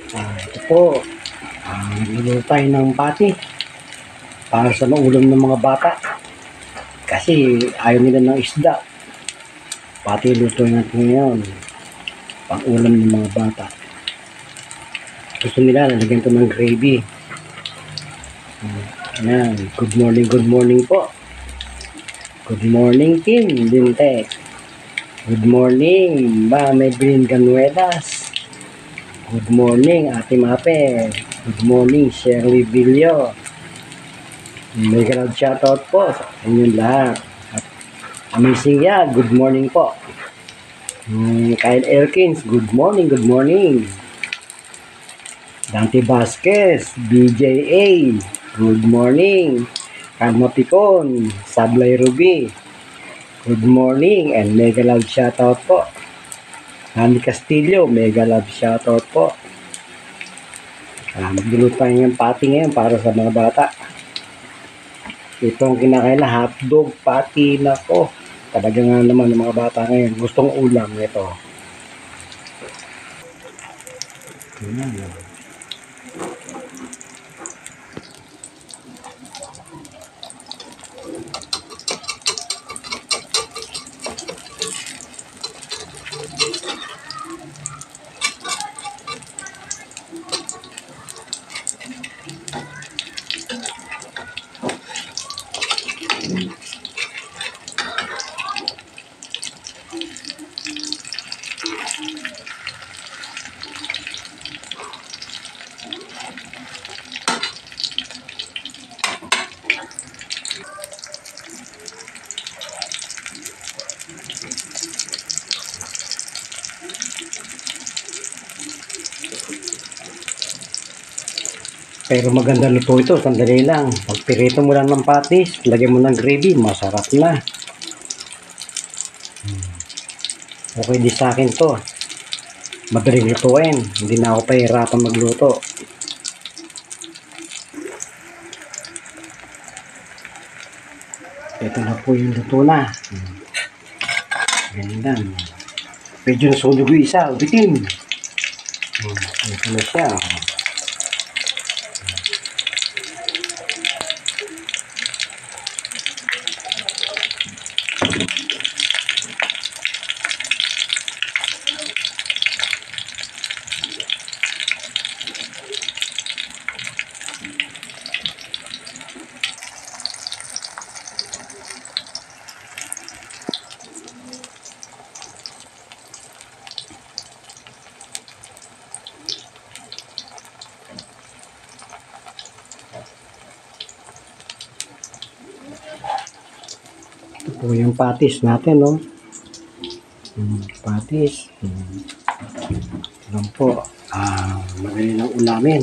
Ito po, nagluluto tayo ng pati para sa maulam ng mga bata. Kasi ayaw nila ng isda. Pati lutuin natin ngayon, pang ulam ng mga bata. Gusto nila, lalagyan ko ng gravy. Ayan, good morning po. Good morning, Team Lintek. Good morning, Ma'am Evelyn Ganuelas. Good morning, Ate Mape. Good morning, Shirley Villo. May ganang shoutout po sa inyong lahat. At amazing good morning po. Kyle Elkins, good morning, good morning. Dante Vasquez, BJA, good morning. Karma Picon, Sablay Ruby, good morning and mega love shoutout po. Nani Castillo, mega love shoutout po. Magluluto tayo ng pati ngayon para sa mga bata. Itong kinakain hotdog pati na ko. Talaga nga naman ng mga bata ngayon. Gustong ulam nito. Pero maganda luto ito, sandali lang. Pag pirito mo lang ng patis, lagyan mo ng gravy, masarap na. Okay di sa akin to. Madaling lutuin, hindi na ako pahirapan magluto. Ito na po yung luto na. Ganda. Medyo nasunog yung isa, ubitin. Ito na siya. Ito po yung patis natin, no? Patis. Alam po, madali ng ulamin.